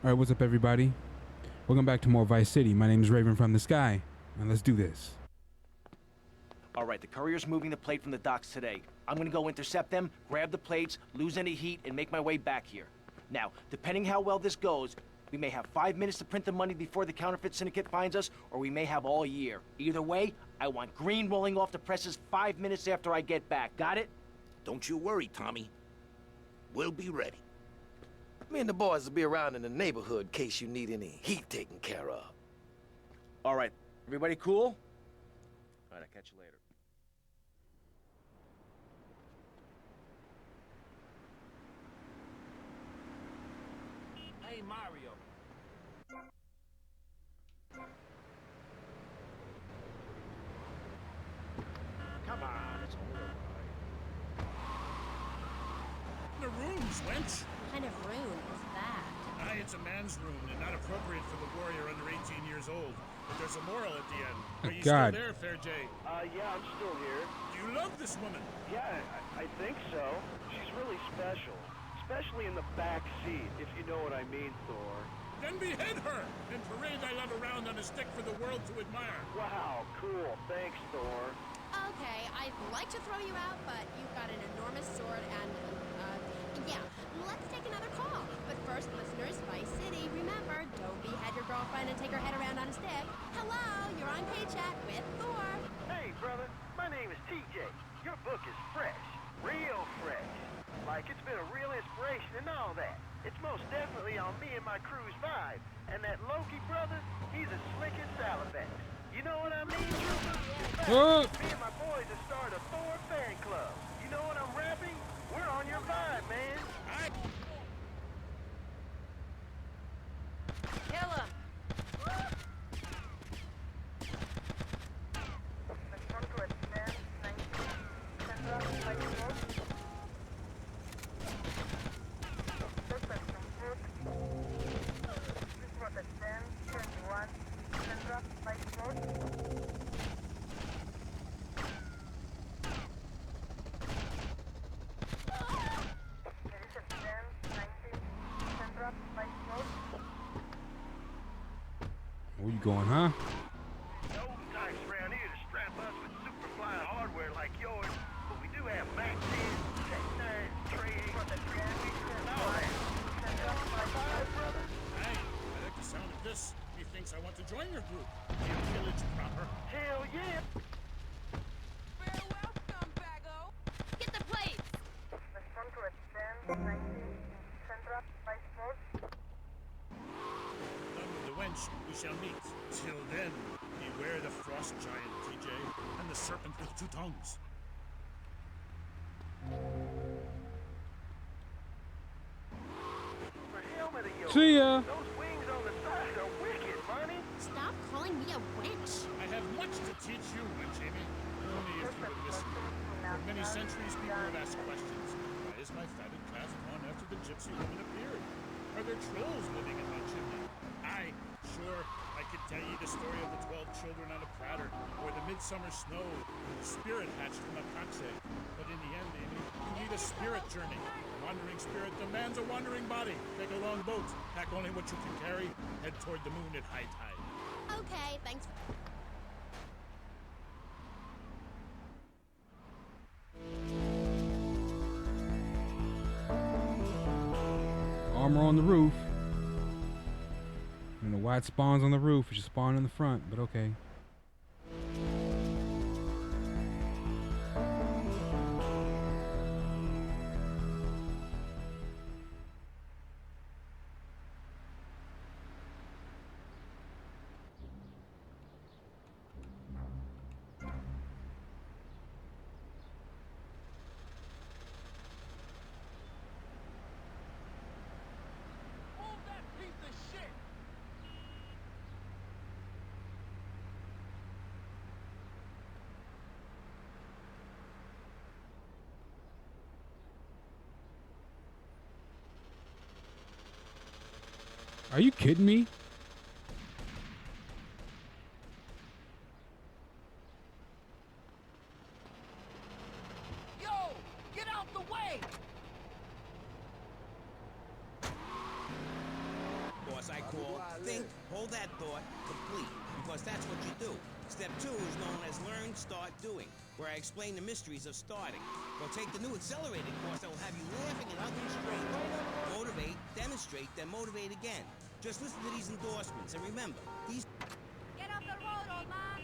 Alright, what's up everybody? Welcome back to more Vice City. My name is Raven from the Sky, and let's do this. Alright, the courier's moving the plate from the docks today. I'm gonna go intercept them, grab the plates, lose any heat, and make my way back here. Now, depending how well this goes, we may have 5 minutes to print the money before the counterfeit syndicate finds us, or we may have all year. Either way, I want green rolling off the presses 5 minutes after I get back. Got it? Don't you worry, Tommy. We'll be ready. Me and the boys will be around in the neighborhood in case you need any heat taken care of. Alright, everybody cool? Alright, I'll catch you later. Hey, Mario. Come on, it's only a ride. The rooms, wench. What kind of room is that? Aye, it's a man's room and not appropriate for the warrior under 18 years old. But there's a moral at the end. Are you God. still there, Fair Jay? Yeah, I'm still here. Do you love this woman? Yeah, I think so. She's really special. Especially in the back seat, if you know what I mean, Thor. Then behead her and parade thy love around on a stick for the world to admire. Wow, cool. Thanks, Thor. Okay, I'd like to throw you out, but you've got an enormous sword and, yeah. Let's take another call. But first, listeners, Vice City, remember, don't behead your girlfriend and take her head around on a stick. Hello, you're on K-Chat with Thor. Hey, brother. My name is TJ. Your book is fresh. Real fresh. Like it's been a real inspiration and all that. It's most definitely on me and my crew's vibe. And that Loki brother, he's as slick as Salabax. You know what I mean, Trooper? In fact, me and my boys have started a Thor fan club. You know what I'm rapping? We're on your vibe, man. Kill him. Where you going, huh? No types around here to strap us with super flying hardware like yours, but we do have Mac 10, Tech 9, Trey 8, and all that. Brother? Hey, I like the sound of this. He thinks I want to join your group. You village proper. Hell yeah! Very welcome, Baggo. Get the plates. Done with the wench, we shall meet. Till then, beware the frost giant, TJ, and the serpent with 2 tongues. For helmet of yours. See ya! Those wings on the side are wicked, money. Stop calling me a wench. I have much to teach you, wench Amy. Only if you would listen. For many centuries, people have asked questions. Why is my fatted calf gone after the gypsy woman appeared? Are there trolls living in my chimney? Aye, sure, I could tell you the story of the 12 children on a platter, or the midsummer snow, the spirit hatched from a cock's egg. But in the end, Amy, you need a spirit journey. A wandering spirit demands a wandering body. Take a long boat, pack only what you can carry, head toward the moon at high tide. Okay, thanks. Armor on the roof. I don't know why it spawns on the roof. It should spawn in the front, but okay. Move that piece of shit. Are you kidding me? called Think, Hold That Thought, Complete, because that's what you do. Step 2 is known as Learn, Start, Doing, where I explain the mysteries of starting. Go take the new accelerated course that will have you laughing and hugging straight. Motivate, demonstrate, then motivate again. Just listen to these endorsements, and remember, these... Get off the road, old man!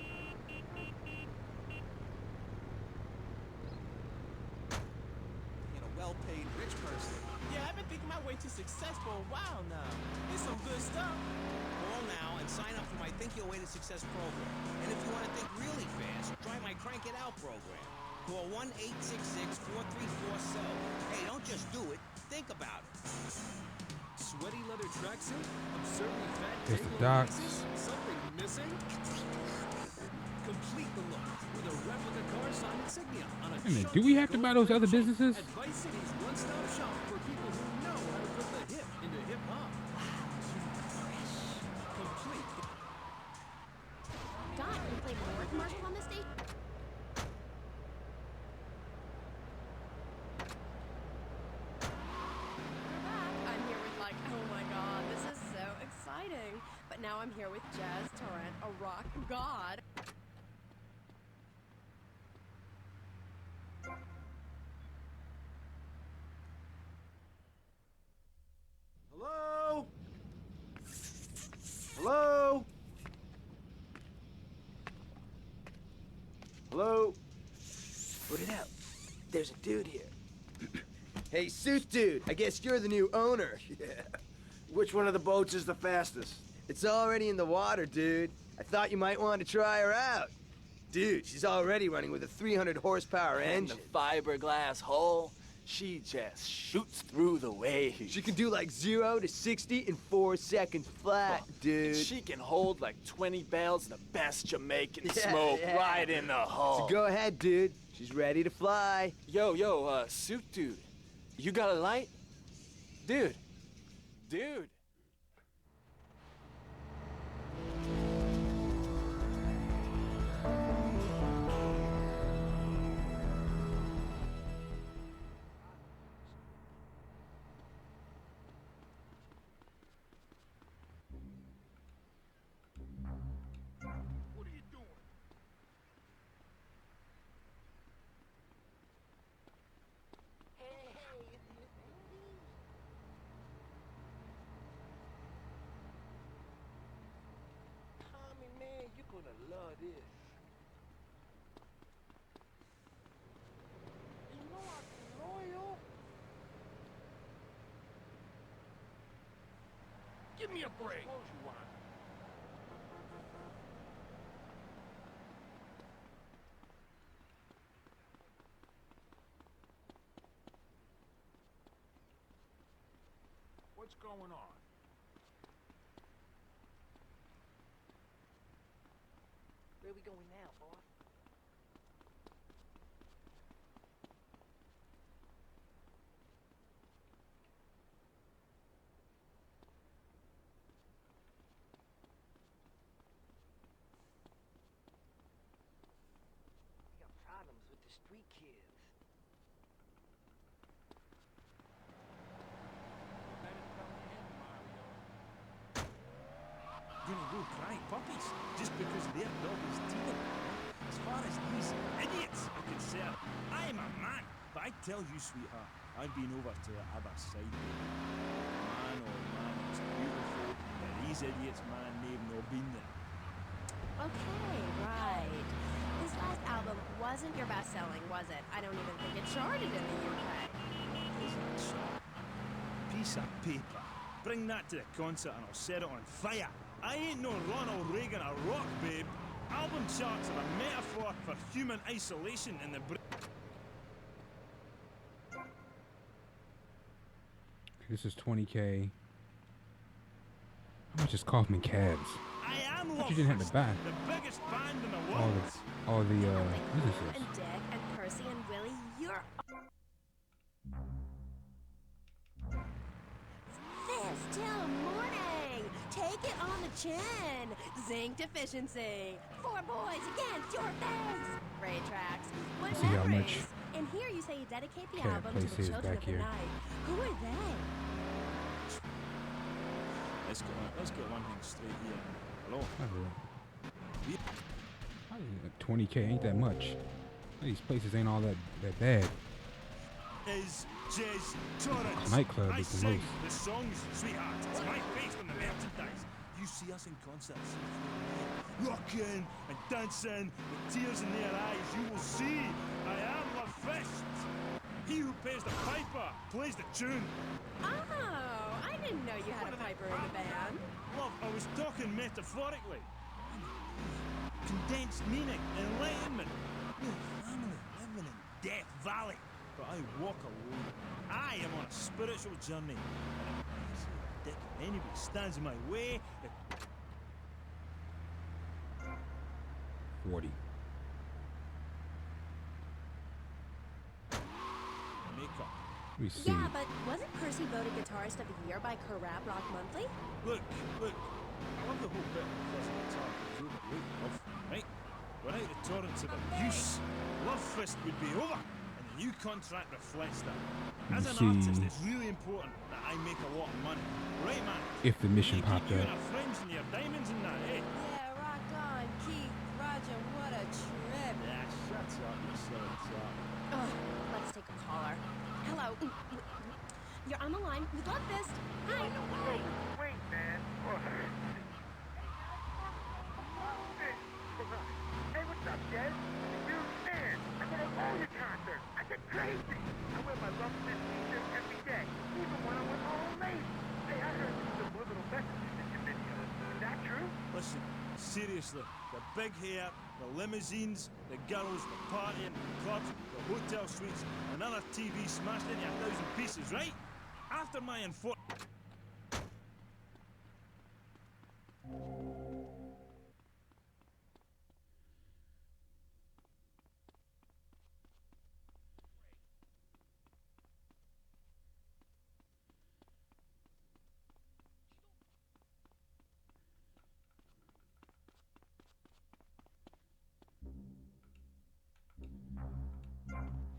And a well-paid rich person. Yeah, I've been thinking my way to success for a while now. It's some good stuff. Call now and sign up for my Think Your Way to Success program. And if you want to think really fast, try my Crank It Out program. Call 1-866-434-SO. Hey, don't just do it. Think about it. Sweaty leather tracksuit? Absurdly fat There's the J-Lo docs. laces? Something missing? Complete the look with a replica car sign insignia on a Wait a minute, do we have to buy those other businesses? At Vice City's one-stop shop for people who know how to put the hip into hip-hop. Complete. God, can we play more commercial on this station? We're back. I'm here with like, oh my god, this is so exciting. But now I'm here with Jazz Torrent, a rock god. Hello? Hello? Hello? Put it out. There's a dude here. Hey, suit dude, I guess you're the new owner. Yeah. Which one of the boats is the fastest? It's already in the water, dude. I thought you might want to try her out. Dude, she's already running with a 300 horsepower And the engine. fiberglass hull, she just shoots through the waves. She can do like 0 to 60 in 4 seconds flat, dude. She can hold like 20 barrels of the best Jamaican Yeah, smoke yeah. right in the hull. So go ahead, dude. She's ready to fly. Yo, suit dude, you got a light? Dude. What are you doing? Tommy, man, you're gonna love this. You know I'm loyal. Give me a break. Close you want. What's going on? Where we going now, boy? We got problems with the street kids. Let it come in, Mario. Gonna go cry puppies just because their dog is teething. As far as these idiots are concerned, I am a man. But I tell you, sweetheart, I've been over to the other side. Man, oh man, it's beautiful. But these idiots, man, they've not been there. Okay, right. This last album wasn't your best-selling, was it? I don't even think it charted in the UK. Is that so? Piece of paper. Bring that to the concert and I'll set it on fire. I ain't no Ronald Reagan or rock, babe. Album charts are a metaphor for human isolation in the This is 20K. How much is Kaufman Cabs? I am But you didn't have to buy the biggest band in the all world. the And businesses. Dick and Percy and Willie, you're... This till morning! Take it on the chin! Zinc deficiency! 4 boys against your face! Ray tracks. What See how memories? much And here you say you dedicate the Can't album place to the his children back of the here. night. Who are they? let's get one thing straight here. Hello. How is it? 20K ain't that much. These places ain't all that bad. Is Jez Torrance. Nightclub I is the sing most. the songs, sweetheart. It's my face on the merchandise. You see us in concerts, rocking and dancing with tears in their eyes. You will see I am Love Fist. He who pays the piper plays the tune. Oh, I didn't know you had a piper in the band. Love, I was talking metaphorically. Condensed meaning, enlightenment. We're family living in Death Valley. But I walk alone. I am on a spiritual journey. And if dick anybody stands in my way, 40. makeup. Let me see. Yeah, but wasn't Percy voted Guitarist of the Year by Corrab Rock Monthly? Look. I love the whole bit of the guitar. Wait, love, right? Without the torrents of abuse, Love Fist would be over. And the new contract reflects that. As an artist, it's really important that I make a lot of money. Right, man? If the mission popped You up. and our friends and your diamonds and that, eh? Yeah, rock on, Keith, Roger, what a trip. Yeah, shut up, you silly twat. Ugh, let's take a caller. Hello. You're on the line with Love Fist. Hi. Wait, man. Hey, what's up, Jez? Huge fan. I go to all your concerts. I get crazy. I wear my Love Fist t-shirt every day, even when I'm with old lady. Hey, I heard some subliminal messages in your videos. Is that true? Listen, seriously, the big hair, the limousines, the girls, the partying, the clubs, the hotel suites, another TV smashed into 1,000 pieces, right? After my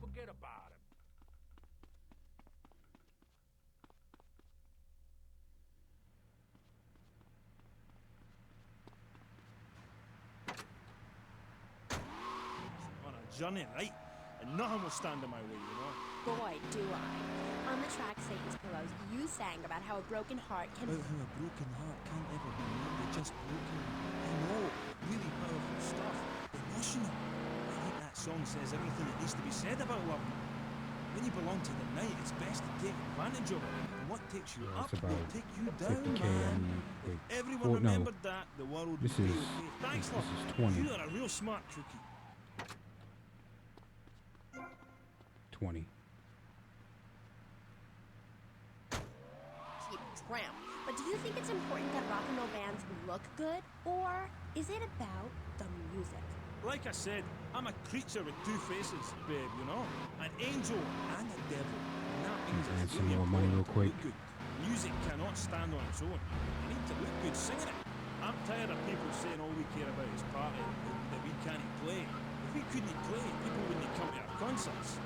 Forget about him. on a journey, right? And nothing will stand in my way, you know? Boy, do I. On the track Satan's Pillows, you sang about how a broken heart can... About how a broken heart can't ever be more just broken. I know, really powerful stuff. Emotional. I think that song says everything that needs to be said about love. When you belong to the night, it's best to take advantage of it. And what takes you up It's will about take you down, 50K. man. Wait. If everyone Well, no. remembered that, the world This would be is- okay. Thanks, this love. is 20. You are a real smart cookie. 20. Keep tramp. But do you think it's important that rock and roll bands look good? Or is it about the music? Like I said, I'm a creature with two faces, babe, you know? An angel and a devil. And that means And it's some really more money important real to quick. look good. Music cannot stand on its own. You need to look good singing it. I'm tired of people saying all we care about is party, that we can't play. If we couldn't play, people wouldn't come to our concerts.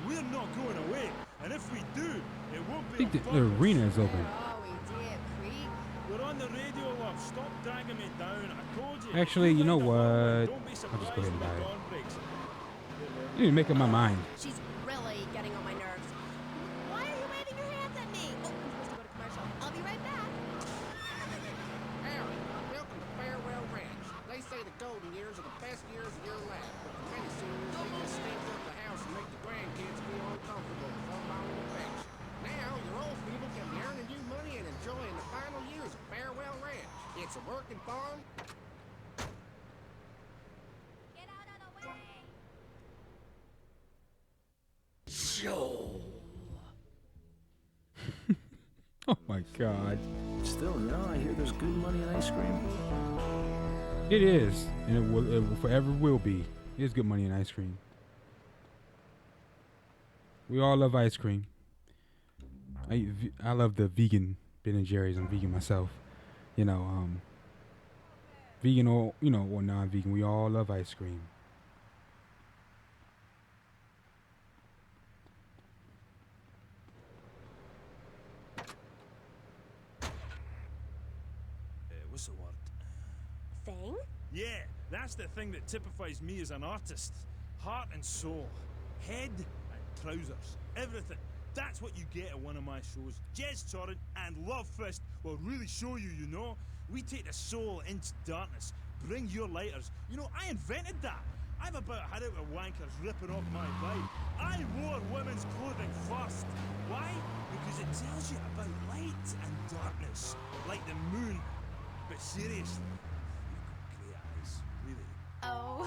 We're not going away, and if we do, it won't I be think on the purpose. arena is open. Oh, we did, Creek. We're on the radio, love. Stop dragging me down. I told you. Actually, you know find a following, what? don't be I'll just go ahead and surprised when buy the it. dawn breaks. I need to make up my mind. She's really getting on my nerves. Why are you waving your hands at me? Oh, I'm supposed to go to commercial. I'll be right back. Howdy, welcome to Farewell Ranch. They say the golden years are the best years of your life, but for many seniors, they just stamp up the house and make the grandkids feel uncomfortable with unbounded affection. Now, your old people can be earning you money and enjoying the final years of Farewell Ranch. It's a working farm. Get out of the way. Oh my god. Still, you know, I hear there's good money in ice cream. It is. And it will forever will be. It is good money in ice cream. We all love ice cream. I love the vegan Ben & Jerry's. I'm vegan myself. You know, vegan or, you know, or non-vegan. We all love ice cream. what's the word? Thing? Yeah, that's the thing that typifies me as an artist. Heart and soul. Head and trousers. Everything. That's what you get at one of my shows. Jez Torrent and Love Fist will really show you, you know? We take the soul into darkness. Bring your lighters. You know, I invented that. I've about had it with wankers ripping off my vibe. I wore women's clothing first. Why? Because it tells you about light and darkness. Like the moon. But seriously, you've got great eyes. Really. Oh,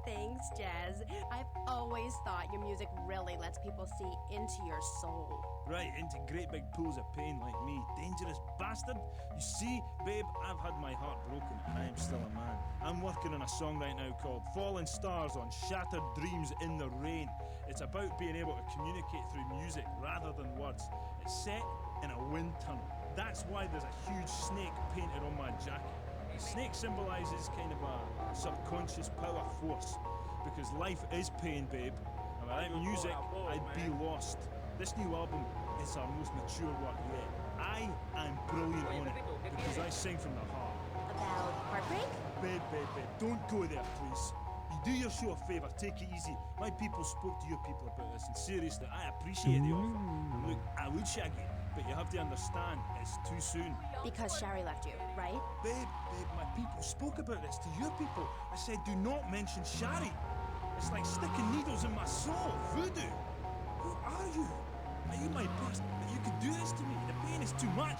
thanks, Jazz. I've always thought your music really lets people see into your soul. Right, into great big pools of pain like me. Dangerous bastard. You see, babe, I've had my heart broken and I am still a man. I'm working on a song right now called Fallen Stars on Shattered Dreams in the Rain. It's about being able to communicate through music rather than words. It's set in a wind tunnel. That's why there's a huge snake painted on my jacket. The snake symbolizes kind of a subconscious power force. Because life is pain, babe. And without music, I'd be lost. This new album is our most mature work yet. I am brilliant on it because I sing from the heart. About heartbreak? Babe, don't go there, please. You do your show a favour, take it easy. My people spoke to your people about this, and seriously, I appreciate the offer. And look, I would shag you, but you have to understand, it's too soon. Because Shari left you, right? Babe, my people spoke about this to your people. I said, do not mention Shari. It's like sticking needles in my soul, voodoo. Who are you? Are you my best that you could do this to me? The pain is too much.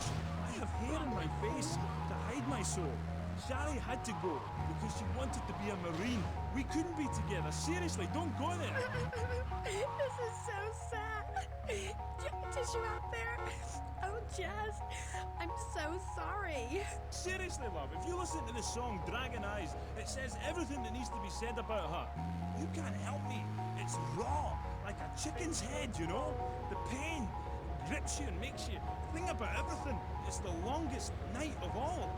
I have hair in my face to hide my soul. Shari had to go because she wanted to be a Marine. We couldn't be together. Seriously, don't go there. This is so sad. Do you have tissue out there? Oh, Jazz, I'm so sorry. Seriously, love, if you listen to the song Dragon Eyes, it says everything that needs to be said about her. You can't help me. It's raw, like a chicken's head, you know? The pain grips you and makes you think about everything. It's the longest night of all.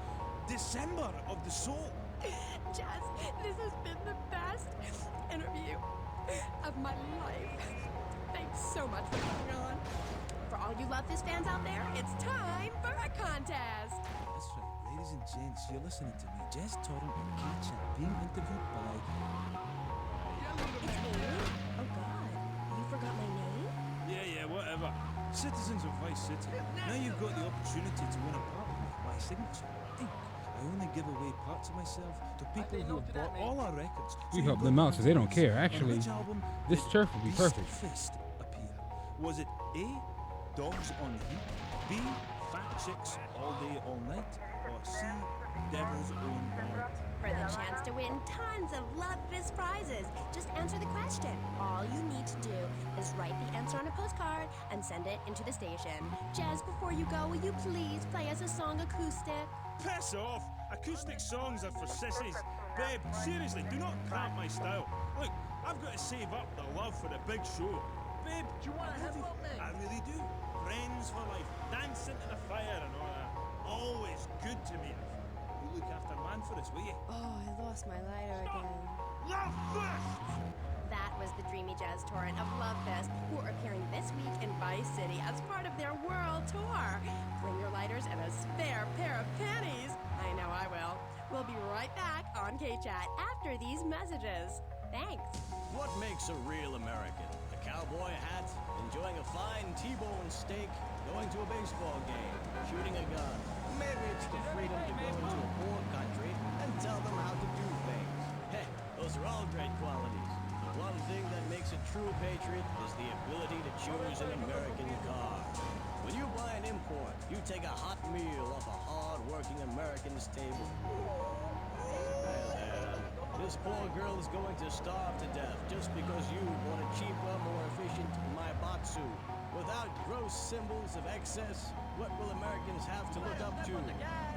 December of the soul. Jazz, this has been the best interview of my life. Thanks so much for coming on. For all you Love Fist fans out there, it's time for a contest. That's right, ladies and gents, you're listening to me, Jez Torrent and Kitchen, being interviewed by... It's me. Oh God, you forgot my name? Yeah, whatever. Citizens of Vice City. Now you've got the opportunity to win a part of my signature. Think. I only give away parts of myself to people who have bought all our records. We help them out so they don't care. Actually, album this turf will be perfect. Fist appear? Was it A, Dogs on Heat, B, Fat Chicks All Day All Night, or C, Devil's Own Band? For the chance to win tons of Love Fist prizes, just answer the question. All you need to do is write the answer on a postcard and send it into the station. Jazz, before you go, will you please play us a song acoustic? Piss off! Acoustic songs are for sissies. Babe, seriously, do not cramp my style. Look, I've got to save up the love for the big show. Babe, do you want to have it? I really do. Friends for life, dancing to the fire and all that. Always good to me. You look after man for us, will you? Oh, I lost my lighter again. Love Fist! That was the dreamy Jazz Torrent of Love Fest, who are appearing this week in Vice City as part of their world tour. Bring your lighters and a spare pair of panties. I know I will. We'll be right back on K-Chat after these messages. Thanks. What makes a real American? A cowboy hat, enjoying a fine T-bone steak, going to a baseball game, shooting a gun. Maybe it's the freedom to go into a poor country and tell them how to do things. Hey, those are all great qualities. The one thing that makes a true patriot is the ability to choose an American car. When you buy an import, you take a hot meal off a hard-working American's table. This poor girl is going to starve to death just because you bought a cheaper, more efficient Maibatsu. Without gross symbols of excess, what will Americans have to look up to?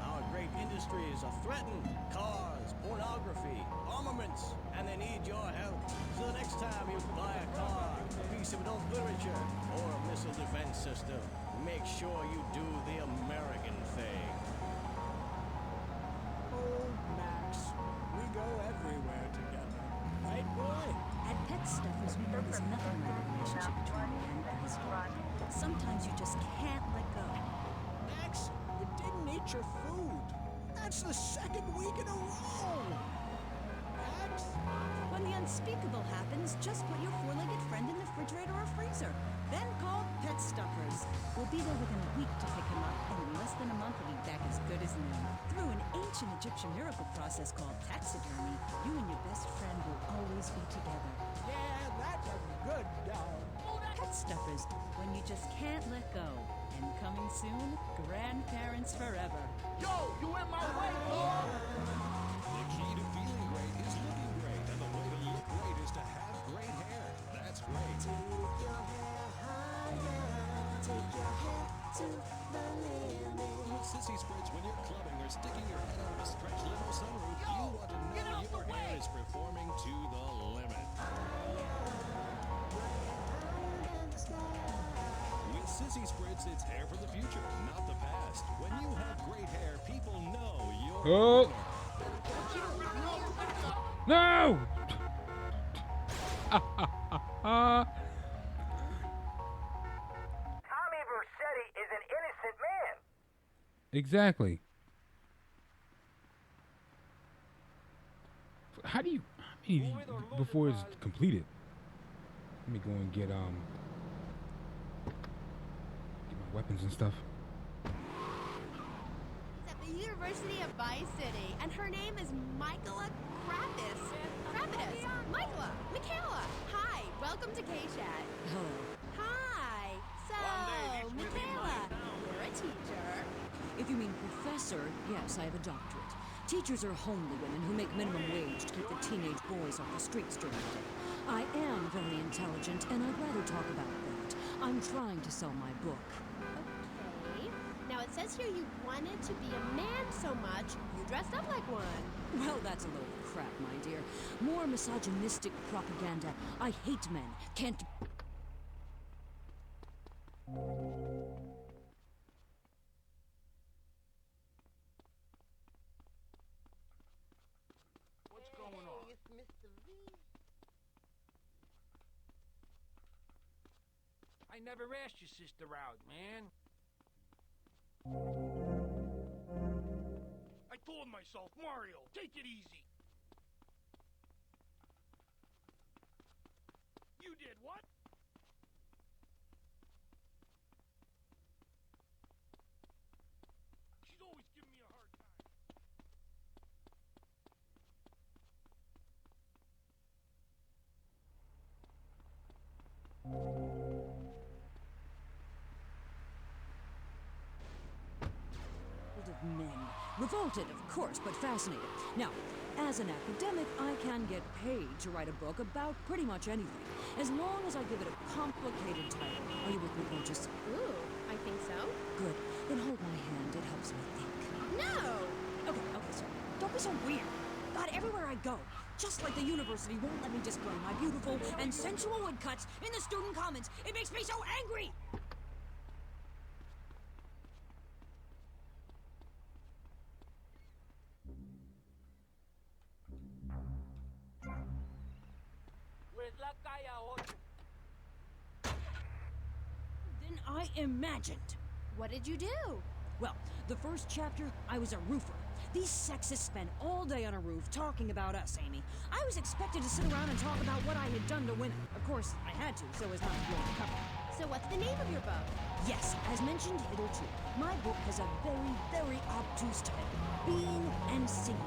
Our great industries are threatened. Cars, pornography, armaments, and they need your help. So the next time you buy a car, a piece of adult literature, or a missile defense system, make sure you do the American thing. Oh, Max, we go everywhere together. Right, boy? At Pet Stuffers, we know there's nothing like a relationship between a man and his dog. Sometimes you just can't let go. Max, you didn't eat your food. That's the second week in a row! Max? When the unspeakable happens, just put your four-legged friend in the refrigerator or freezer. Then call Pet Stuffers. We'll be there within a week to pick him up, and in less than a month he'll be back as good as new. Through an ancient Egyptian miracle process called taxidermy, you and your best friend will always be together. Yeah, that's a good dog. Pet Stuffers, when you just can't let go. And coming soon, grandparents forever. Yo, you in my way, dog! The key to feeling great is looking great, and the way to look great is to have great hair. That's great. Take your hair higher, take your hair to the limit. Sissy Spritz, when you're clubbing or sticking your head out of a stretch limo sunroof, you want to know your hair is performing to the limit. With Sissy Spritz, it's hair for the future, not the past. When you have great hair, people know you're Oh. No! Tommy Vercetti is an innocent man. Exactly. How do you before it's completed? Let me go and get my weapons and stuff. It's at the University of Vice City, and her name is Michaela Kravis. Michaela. Hi, welcome to K-Chat. Hello. Hi. So, Michaela, you're a teacher. If you mean professor, yes, I have a doctorate. Teachers are homely women who make minimum wage to keep the teenage boys off the streets during the day. I am very intelligent, and I'd rather talk about that. I'm trying to sell my book. Okay. Now it says here you wanted to be a man so much, you dressed up like one. Well, that's a load of crap, my dear. More misogynistic propaganda. I hate men. Can't... What's going on? It's Mr. V. I never asked your sister out, man. I told myself, Mario, take it easy. You did what? She's always giving me a hard time. of men. Revolted, of course, but fascinated. Now, as an academic, I can get paid to write a book about pretty much anything, as long as I give it a complicated title. Are you with me, gorgeous? Ooh, I think so. Good. Then hold my hand. It helps me think. No! Okay, sorry. Don't be so weird. God, everywhere I go, just like the university won't let me display my beautiful and sensual woodcuts in the student commons. It makes me so angry! Then I imagined. What did you do? Well, the first chapter, I was a roofer. These sexists spend all day on a roof talking about us, Amy. I was expected to sit around and talk about what I had done to women. Of course, I had to, so as not to blow the cover. So what's the name of your book? Yes, as mentioned hitherto, my book has a very, very obtuse title. Being and Singing.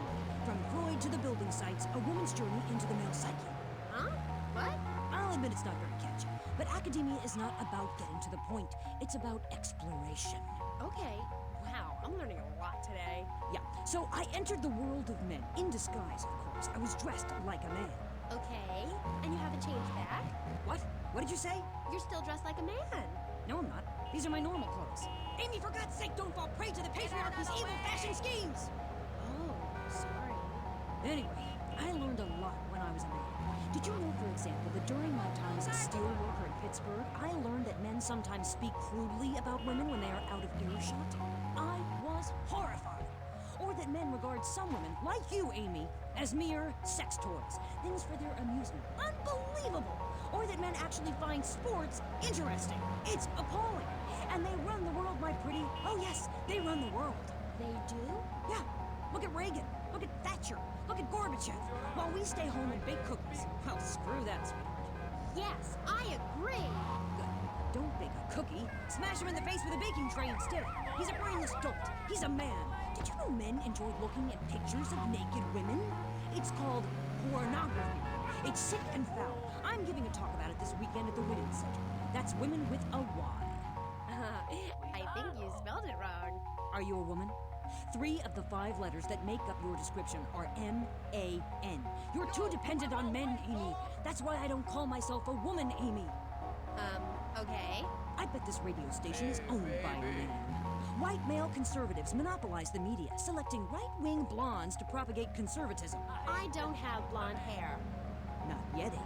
From Freud to the building sites, a woman's journey into the male psyche. Huh? What? I'll admit it's not very catchy, but academia is not about getting to the point. It's about exploration. Okay. Wow, I'm learning a lot today. Yeah, so I entered the world of men, in disguise, of course. I was dressed like a man. Okay, and you haven't changed back? What? What did you say? You're still dressed like a man. No, I'm not. These are my normal clothes. Amy, for God's sake, don't fall prey to the patriarchy's evil fashion schemes! Oh, sorry. Anyway, I learned a lot when I was a man. Did you know, for example, that during my time as a steel worker in Pittsburgh, I learned that men sometimes speak crudely about women when they are out of earshot? I was horrified. Or that men regard some women, like you, Amy, as mere sex toys, things for their amusement. Unbelievable! Or that men actually find sports interesting. It's appalling. And they run the world, my pretty. Oh yes, they run the world. They do? Yeah. Look at Reagan. Look at Thatcher. Look at Gorbachev. While we stay home and bake cookies. Well, screw that, sweetheart. Yes, I agree. Good. Don't bake a cookie. Smash him in the face with a baking tray instead. He's a brainless dolt. He's a man. Did you know men enjoy looking at pictures of naked women? It's called pornography. It's sick and foul. I'm giving a talk about it this weekend at the Women's Center. That's women with a Y. I think you spelled it wrong. Are you a woman? 3 of the 5 letters that make up your description are M-A-N. You're too dependent on men, Amy. That's why I don't call myself a woman, Amy. Okay. I bet this radio station is owned by a man. White male conservatives monopolize the media, selecting right-wing blondes to propagate conservatism. I don't have blonde hair. Not yet, Amy.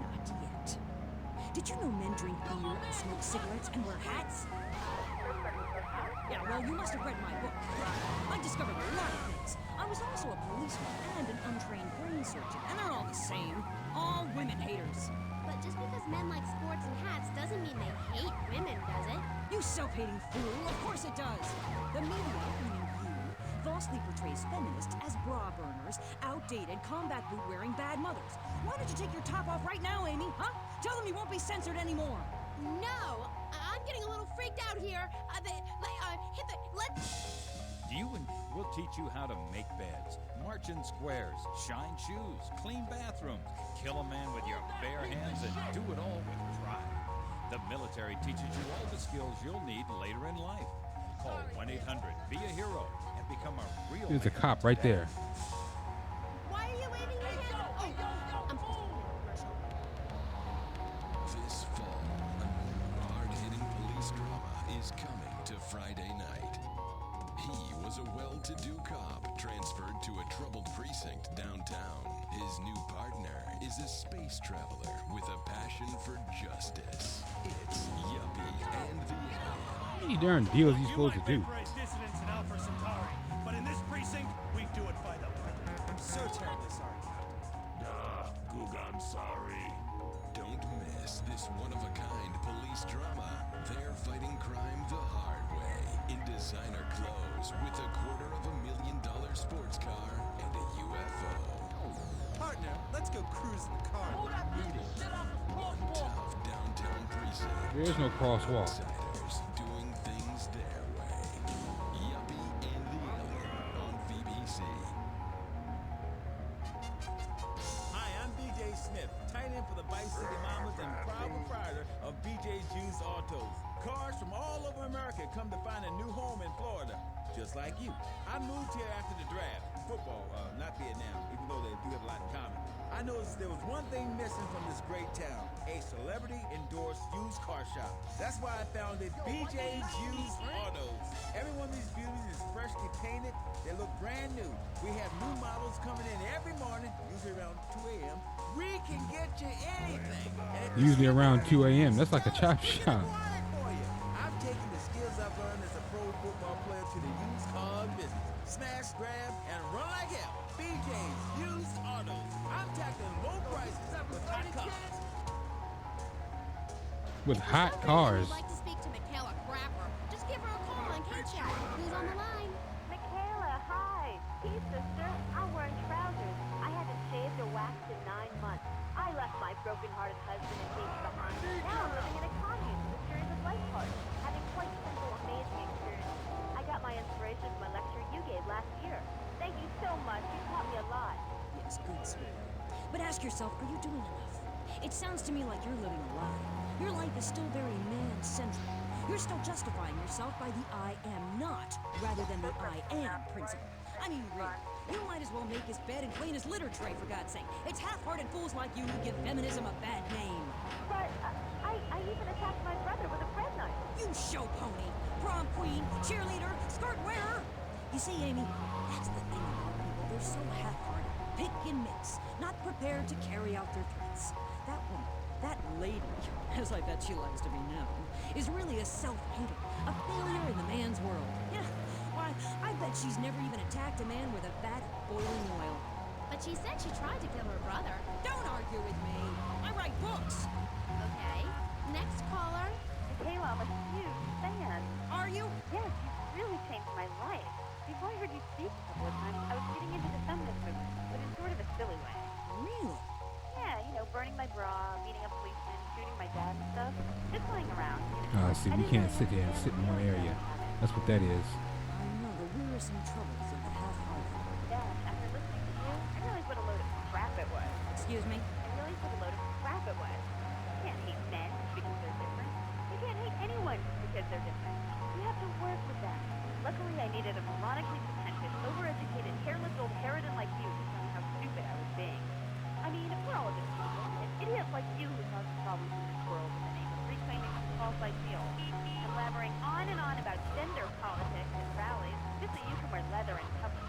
Not yet. Did you know men drink beer and smoke cigarettes and wear hats? Yeah, well, you must have read my book. I discovered a lot of things. I was also a policeman and an untrained brain surgeon, and they're all the same. All women haters. But just because men like sports and hats doesn't mean they hate women, does it? You self-hating fool, of course it does. The media, meaning you, falsely portrays feminists as bra burners, outdated, combat boot-wearing bad mothers. Why don't you take your top off right now, Amy, huh? Tell them you won't be censored anymore. No! I'm getting a little freaked out here. We'll teach you how to make beds, march in squares, shine shoes, clean bathrooms, kill a man with your bare hands, and do it all with pride. The military teaches you all the skills you'll need later in life. Call 1-800-BE-A-HERO and become a real There's a cop right there. Why are you waving your hand? Oh, I'm supposed to be in a commercial. This fall, a new hard-hitting police drama is coming to Friday night. He was a well-to-do cop transferred to a troubled precinct downtown. His new partner is a space traveler with a passion for justice. It's Yuppie and the Alien. How many darn deals he's supposed to do? Dissidents in Alpha Centauri, but in this precinct, we do it by the book. I'm so terribly sorry. Goog, I'm sorry. Don't miss this one-of-a-kind police drama. They're fighting crime the hard way in designer clothes with $250,000 sports car and a UFO. Partner, let's go cruise in the car. One tough downtown precinct. There's no crosswalk. Outsiders doing things their way. Yuppie and the Alien on BBC. Hi, I'm BJ Smith, tight end for the Vice City Mamas and proud proprietor of BJ's Used Autos. Cars from all over America come to find a new home in Florida, just like you. I moved here after the draft. Football, not Vietnam, even though they do have a lot in common. I noticed there was one thing missing from this great town, a celebrity-endorsed used car shop. That's why I founded BJ's Used Autos. Every one of these beauties is freshly painted. They look brand new. We have new models coming in every morning, usually around 2 a.m. We can get you anything. Usually around 2 a.m. That's like a chop shop. I'm taking the skills I've learned as a pro football player to the used car business. Smash, grab, and run like hell. BJ's Used Autos. I'm tackling low prices with hot cars. With hot cars. I'd like to speak to Michaela Crapper. Just give her a call on K-Chat. Who's on the line? Michaela, hi. Hey, sister. I'm wearing trousers. I haven't shaved or waxed in 9 months. I left my broken-hearted husband and kids behind. Now I'm living in a commune with a series of life parties, having quite simple, amazing experiences. I got my inspiration from a lecture you gave last year. Thank you so much. You taught me a lot. Yes, good, sweetheart. But ask yourself, are you doing enough? It sounds to me like you're living a lie. Your life is still very man-centric. You're still justifying yourself by the I am not, rather than the I am principle. I mean, really, you might as well make his bed and clean his litter tray, for God's sake. It's half-hearted fools like you who give feminism a bad name. But I even attacked my brother with a bread knife. You show pony, prom queen, cheerleader, skirt wearer. You see, Amy, that's the thing about people. They're so half-hearted, pick and mix, not prepared to carry out their threats. That woman, that lady, as I bet she likes to be known, is really a self-hater, a failure in the man's world. Yeah, why, I bet she's never even attacked a man with a vat of boiling oil. But she said she tried to kill her brother. Don't argue with me. I write books. Okay. Next caller. Michaela, I'm a huge fan. Are you? Yes, you really changed my life. Before I heard you speak a couple of times, I was getting into the feminist movement, but in sort of a silly way. Really? Yeah, you know, burning my bra, beating up policemen, shooting my dad and stuff. Just playing around, you know. See, we can't sit here and sit in one area. That's what that is. I know the wearisome troubles of the half-hearted. Dad, after listening to you, I realized what a load of crap it was. Excuse me? I realized what a load of crap it was. You can't hate men because they're different. You can't hate anyone because they're different. You have to work with them. Luckily, I needed a moronically pretentious, overeducated, hairless old harridan like you to tell me how stupid I was being. I mean, we're all just people, and idiots like you who cause problems in this world in the name of reclaiming some false ideals, and blabbering on and on about gender politics at rallies just so you can wear leather and cover.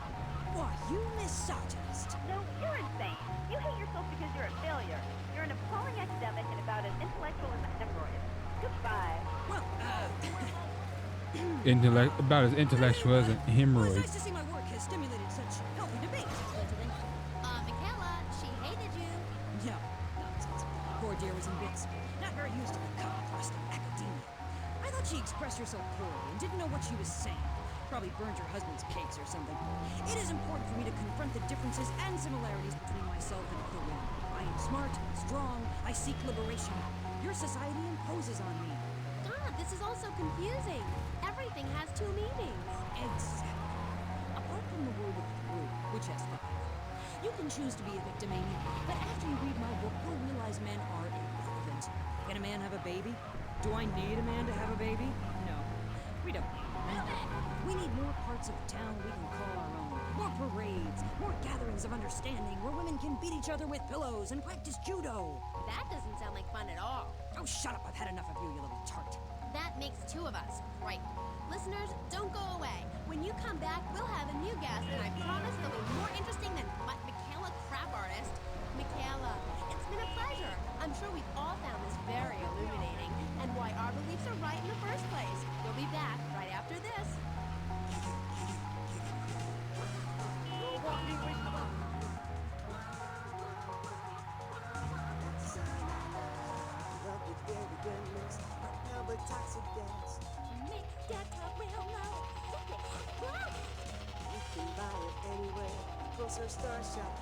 Why, you misogynist. No, you're insane. You hate yourself because you're a failure. You're an appalling academic and about as intellectual as a hemorrhoid. Goodbye. Well, About as intellectual as a Well, it's hemorrhoid. nice to see my work has stimulated such healthy debate. Michaela, she hated you. No, nonsense. Poor dear was in bits. Not very used to the cut-crust of academia. I thought she expressed herself poorly and didn't know what she was saying. Probably burned her husband's cakes or something. It is important for me to confront the differences and similarities between myself and other women. I am smart, strong, I seek liberation. Your society imposes on me. God, this is all so confusing. Everything has two meanings. Exactly. Apart from the word through, which has 5. You can choose to be a victimaniac, but after you read my book, you'll realize men are irrelevant. Can a man have a baby? Do I need a man to have a baby? No. We don't need that. We need more parts of town we can call our own. More parades, more gatherings of understanding where women can beat each other with pillows and practice judo. That doesn't sound like fun at all. Oh, shut up. I've had enough of you, you little tart. That makes 2 of us. Right. Listeners, don't go away. When you come back, we'll have a new guest, and I promise they'll be more interesting than Michaela Crap Artist. Michaela, it's been a pleasure. I'm sure we've all found this very illuminating, and why our beliefs are right in the first place. We'll be back right after this. Make that talk real low. You can buy it anywhere. Closer Star Shop.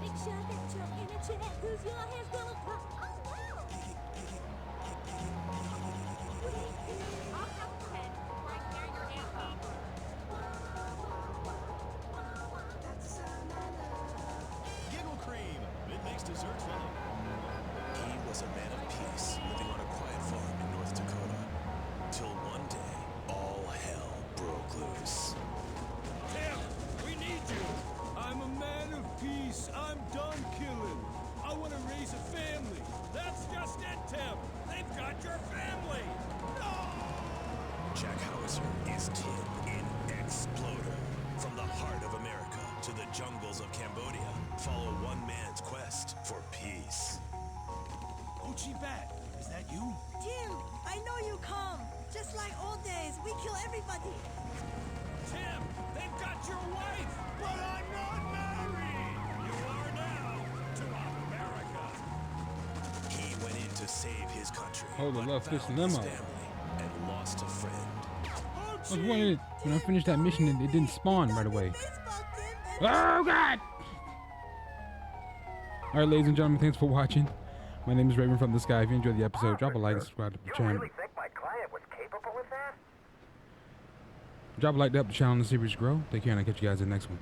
Make sure that you're in a chair, 'cause your hair's gonna pop. Oh no! I'll have a pen before I tear your hand up. Giggle Cream, mid-mix dessert filling. He was a man of peace, living on a quiet farm in North Dakota. Till one day, all hell broke loose. Tim, we need you. I'm a man of peace. I'm done killing. I want to raise a family. That's just it, Tim. They've got your family. No! Jack Howitzer is Tim in Exploder. From the heart of America to the jungles of Cambodia, follow one man's quest for peace. Gucci Bat, is that you? Tim, I know you come. Just like old days, we kill everybody. Tim, they've got your wife, but I'm not married. You are now to America. He went in to save his country, Hold the but love fish found his limo. family and lost a friend. I was wondering when I finished that mission, it didn't spawn right away. Oh God! All right, ladies and gentlemen, thanks for watching. My name is Raven from the Sky. If you enjoyed the episode, drop a like and subscribe to the channel. Think my client was capable of that? Drop a like to help the channel and the series grow. Take care, and I'll catch you guys in the next one.